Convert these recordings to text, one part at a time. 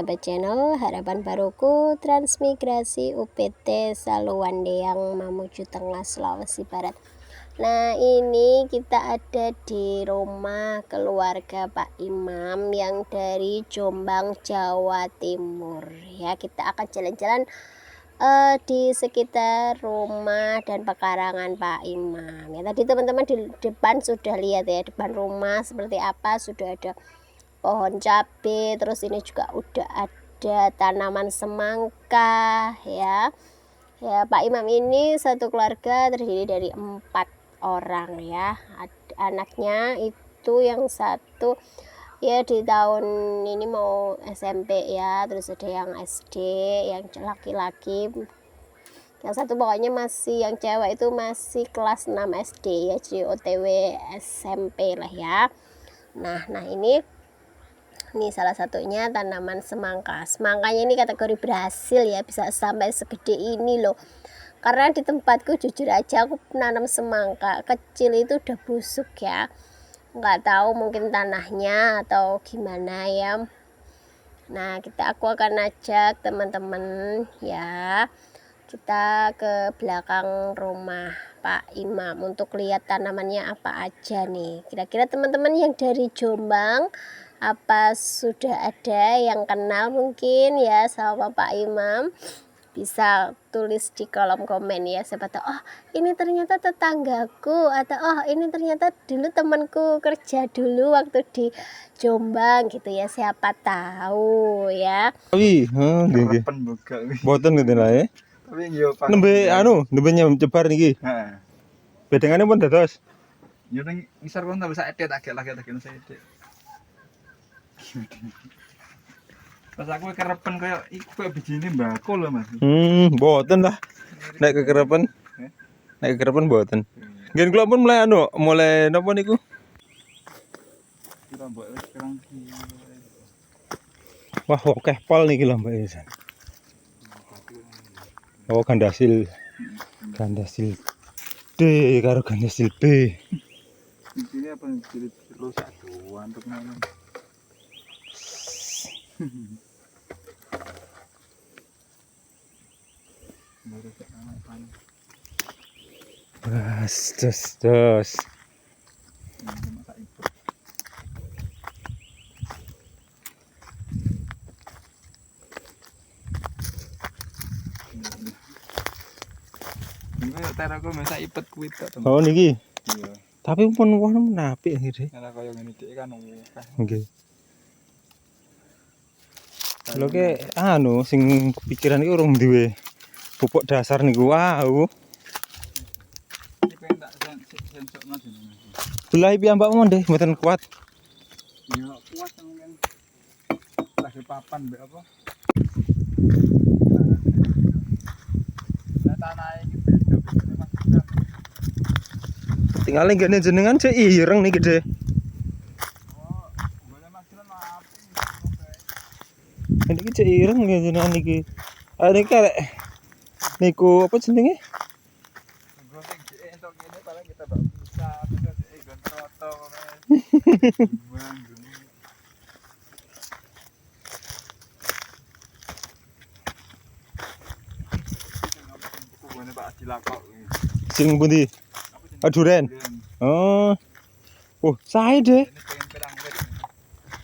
sahabat channel Harapan Baruku Transmigrasi UPT Saluwandeang Mamuju Tengah Sulawesi Barat. Nah, ini kita ada di rumah keluarga Pak Imam yang dari Jombang, Jawa Timur ya. Kita akan jalan-jalan di sekitar rumah dan pekarangan Pak Imam ya. Tadi teman-teman di depan sudah lihat ya, depan rumah seperti apa, sudah ada pohon cabai, terus ini juga udah ada tanaman semangka ya. Pak Imam ini satu keluarga terdiri dari 4 orang ya. Anaknya itu yang satu ya di tahun ini mau SMP ya, terus ada yang SD, yang laki-laki, yang satu pokoknya masih, yang cewek itu masih kelas 6 SD ya, jadi OTW SMP lah ya. Nah ini salah satunya tanaman semangka. Semangkanya ini kategori berhasil ya, bisa sampai segede ini loh. Karena di tempatku jujur aja aku nanam semangka kecil itu udah busuk ya. Nggak tahu mungkin tanahnya atau gimana ya. Nah, aku akan ajak teman-teman ya, kita ke belakang rumah Pak Imam untuk lihat tanamannya apa aja nih. Kira-kira teman-teman yang dari Jombang apa sudah ada yang kenal mungkin ya sama Pak Imam, bisa tulis di kolom komen ya. Siapa tahu oh ini ternyata tetanggaku, atau oh ini ternyata dulu temanku kerja dulu waktu di Jombang gitu ya, siapa tahu ya. Wi, nggih. Mboten ngene lah ya. Tapi yo pas Nembe nembe nyebar niki. Heeh. Bedengane pun dados. Yo ning ngisor kono tak bisa edit agak lagi saya edit. Pas aku kerepen kayak iku kayak bijine mbako lho Mas. Mboten lah. Nek kekerepen. Nek kekerepen mboten. Nggih kula pun mulai napa niku? Kita mbok wis kerang iki. Wah, akeh pol niki lho Mbak Isan. Oh, gandasil. Gandasil D karo gandasil B. Ini apa cilik rusak doan untuk nanam. Baru tak nanam. Dos. Ini teraku masa ipet kuwi tok. Oh niki. Iya. Tapi pun warna apik nggih. Nek kaya ngene iki kan akeh. Nggih. Lho ke sing kepikiran iki urung duwe pupuk dasar niku. Wow. Iki pengen tak sensokno jenenge. Belah piyambak mawon mboten kuat. Ya kuat mungkin. Lagi papan mbek apa? Nah, tanah iki beda Mas. Tinggal nggene jenengan cek ireng niki gede. Oh, boleh Mas apa Ini cek ireng nggih jenengan niki. Niki arek niku apa jenenge? Gue sing entuk kene paling kita bak bisa terus gon troto ngono. Gue Pak dilakok. Sing pundi? Duren. Oh. Oh, sae deh. Ini pengen perang wit.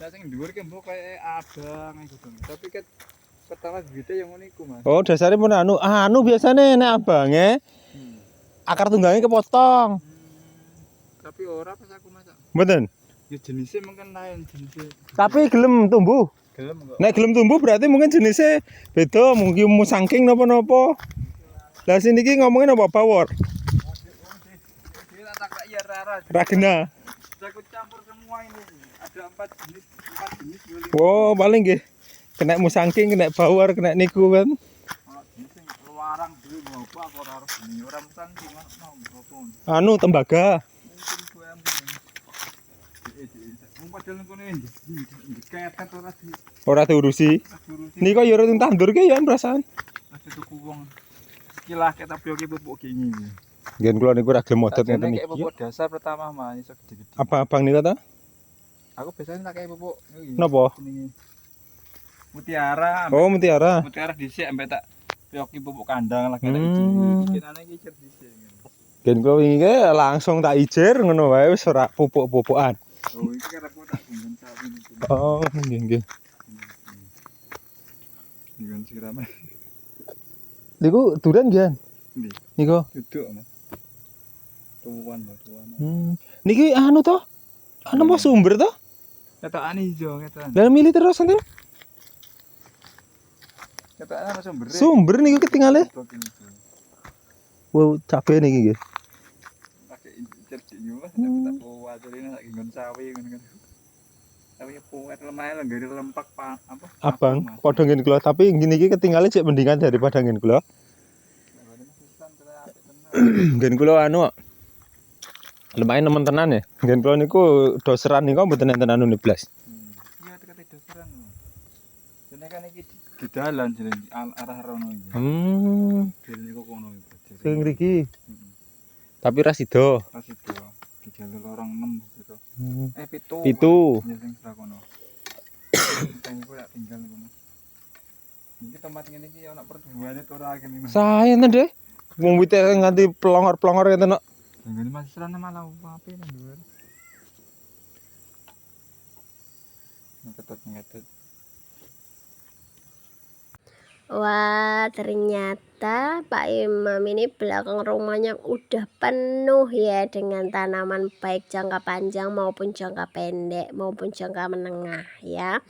Lah sing dhuwur ki mbok kaya abang gitu. Tapi ket pertama gede yang ngono iku, Mas. Oh, dasare pun biasane nek abange akar tunggangnya kepotong. Tapi ora pas aku masak. Mboten. Ya jenisnya mungkin lain jenisnya. Tapi gelem tumbuh. Gelem kok. Nek gelem tumbuh berarti mungkin jenisnya beda, mungkin musangking napa-napa. Lah sini iki ngomongin apa bawor? Ragena. Aku campur semua ini. Ada 4 jenis. Oh, paling nggih. Kena musangking, kena bawor, kena niku kan. Oh, jenis sing luarang dhewe apa ora harus ini ora musangking ono apa. Tembaga. Mungkin kowe ampun. Padahal kono diketet ora di. Ora diurusi. Niko yo ora tandur ki ya perasaan. Ada tuku wong. Iki lah kita bioke pupuk gini. Ngen kula niku ra gelem modot ngeten Iki iki. pupuk dasar pertama mah iso gede-gede. Apa abang niku ta? Aku biasanya tak kayak pupuk iki. Napa? Jenenge Mutiara. Oh, mutiara. Mutiara dhisik ambek tak pioki pupuk kandang lagi tak Hmm. iji. Bikinane iki cer dhisik. Gen kula wingi ke langsung tak ijer ngono wae wis ora pupuk-pupukan. Oh, iki karepku tak gunggen sawi iki. Oh, nggih nggih. Gunggen sirame. Niku duren nggih. Ndi? Niku. Duduk, Mas. Tuwan. Niki anu to? Anu apa sumber to? Ketokane ijo, ketokane. Lah milih terus enten. Ketokane ana sumber. Sumber niku ketinggalan. Wow, cabe niki nggih. Pakai cer dinyu Mas, tak bawa aturine sak gunggen sawi ngono kan. Tapi puwet lemah lenggare lempak apa? Abang, padha ngen kula tapi ngene iki ketinggalan cek mendingan daripada ngen kula. Ngen kula anu lumayan nemen tenan ya. Ngen kula niku doseran niku mboten enten anu blas. Iya tekan doseran. Dene kan iki di dalan jenenge arah rono iki. Dene niku kono iki. Sing mriki. Tapi ra sida. Pas itu di jalur lorong 6 gitu. 7. Pitu. Ya sing sebelah kono. Kan iku ya tinggal kono. Iki tempat ngene iki ana pertumbuhane to ora kene. Saya enten deh. Wong wite nganti pelongor-pelongor ngeten kok. Ngene Mas serana malah ape nang dhuwur. Ngetet. Wah, ternyata Pak Imam ini belakang rumahnya udah penuh ya dengan tanaman baik jangka panjang maupun jangka pendek maupun jangka menengah ya.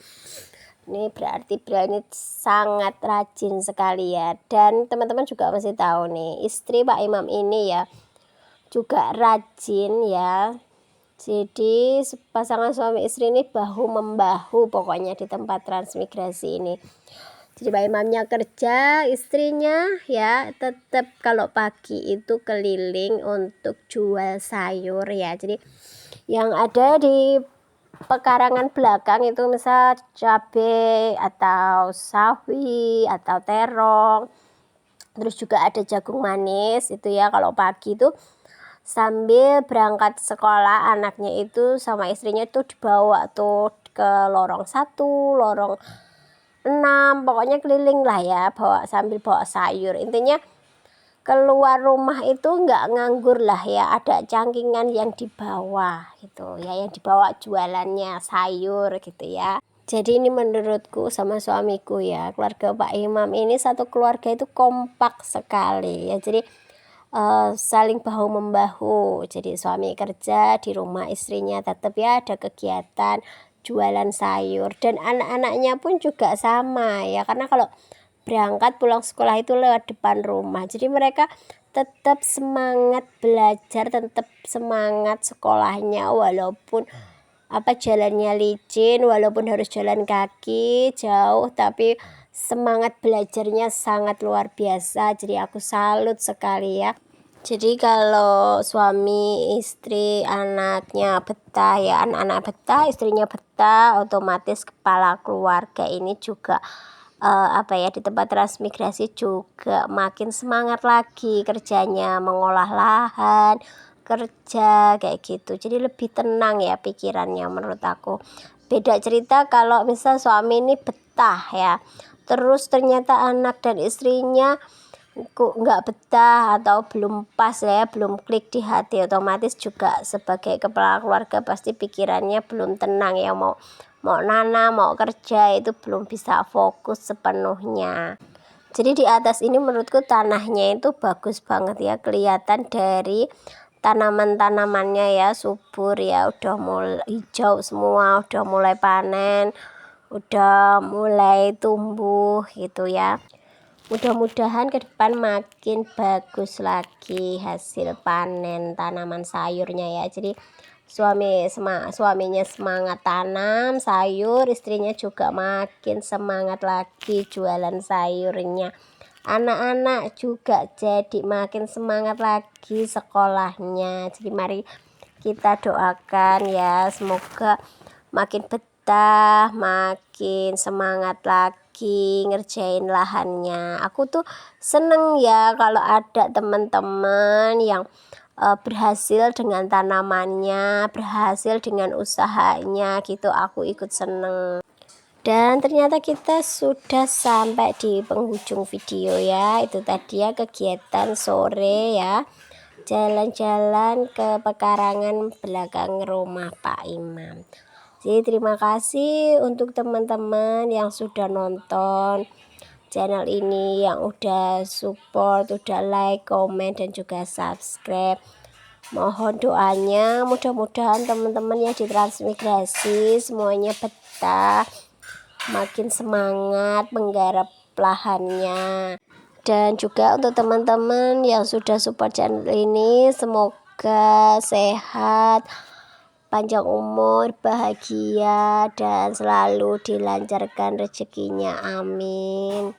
Ini berarti beliau ini sangat rajin sekali ya. Dan teman-teman juga masih tahu nih, istri Pak Imam ini ya juga rajin ya. Jadi pasangan suami istri ini bahu-membahu pokoknya di tempat transmigrasi ini. Jadi Pak Imamnya kerja, istrinya ya tetap kalau pagi itu keliling untuk jual sayur ya. Jadi yang ada di pekarangan belakang itu misal cabai atau sawi atau terong. Terus juga ada jagung manis itu ya kalau pagi itu sambil berangkat sekolah anaknya itu sama istrinya tuh dibawa tuh ke lorong 1, lorong 6, pokoknya keliling lah ya sambil bawa sayur. Intinya keluar rumah itu nggak nganggur lah ya, ada cangkingan yang dibawa gitu ya, yang dibawa jualannya sayur gitu ya. Jadi ini menurutku sama suamiku ya, keluarga Pak Imam ini satu keluarga itu kompak sekali ya. Jadi saling bahu membahu. Jadi suami kerja di rumah, istrinya tetap ya ada kegiatan jualan sayur, dan anak-anaknya pun juga sama ya, karena kalau berangkat pulang sekolah itu lewat depan rumah. Jadi mereka tetap semangat belajar, tetap semangat sekolahnya walaupun jalannya licin, walaupun harus jalan kaki jauh, tapi semangat belajarnya sangat luar biasa. Jadi aku salut sekali ya. Jadi kalau suami, istri, anaknya betah ya, anak-anak betah, istrinya betah, otomatis kepala keluarga ini juga di tempat transmigrasi juga makin semangat lagi kerjanya, mengolah lahan, kerja kayak gitu. Jadi lebih tenang ya pikirannya menurut aku. Beda cerita kalau misal suami ini betah ya, terus ternyata anak dan istrinya kok nggak betah atau belum pas ya, belum klik di hati, otomatis juga sebagai kepala keluarga pasti pikirannya belum tenang ya, mau nanam, mau kerja itu belum bisa fokus sepenuhnya. Jadi di atas ini menurutku tanahnya itu bagus banget ya, kelihatan dari tanaman-tanamannya ya, subur ya, udah mulai hijau semua, udah mulai panen, udah mulai tumbuh gitu ya. Mudah-mudahan ke depan makin bagus lagi hasil panen tanaman sayurnya ya. Jadi suaminya semangat tanam sayur, istrinya juga makin semangat lagi jualan sayurnya. Anak-anak juga jadi makin semangat lagi sekolahnya. Jadi mari kita doakan ya, semoga makin betah, makin semangat lagi ngerjain lahannya. Aku tuh seneng ya kalau ada teman-teman yang berhasil dengan tanamannya, berhasil dengan usahanya gitu, aku ikut seneng. Dan ternyata kita sudah sampai di penghujung video ya. Itu tadi ya kegiatan sore ya, jalan-jalan ke pekarangan belakang rumah Pak Imam. Jadi terima kasih untuk teman-teman yang sudah nonton channel ini, yang udah support, udah like, komen, dan juga subscribe. Mohon doanya, mudah-mudahan teman-teman yang di transmigrasi semuanya betah, makin semangat menggarap lahannya. Dan juga untuk teman-teman yang sudah support channel ini, semoga sehat, panjang umur, bahagia, dan selalu dilancarkan rezekinya, amin.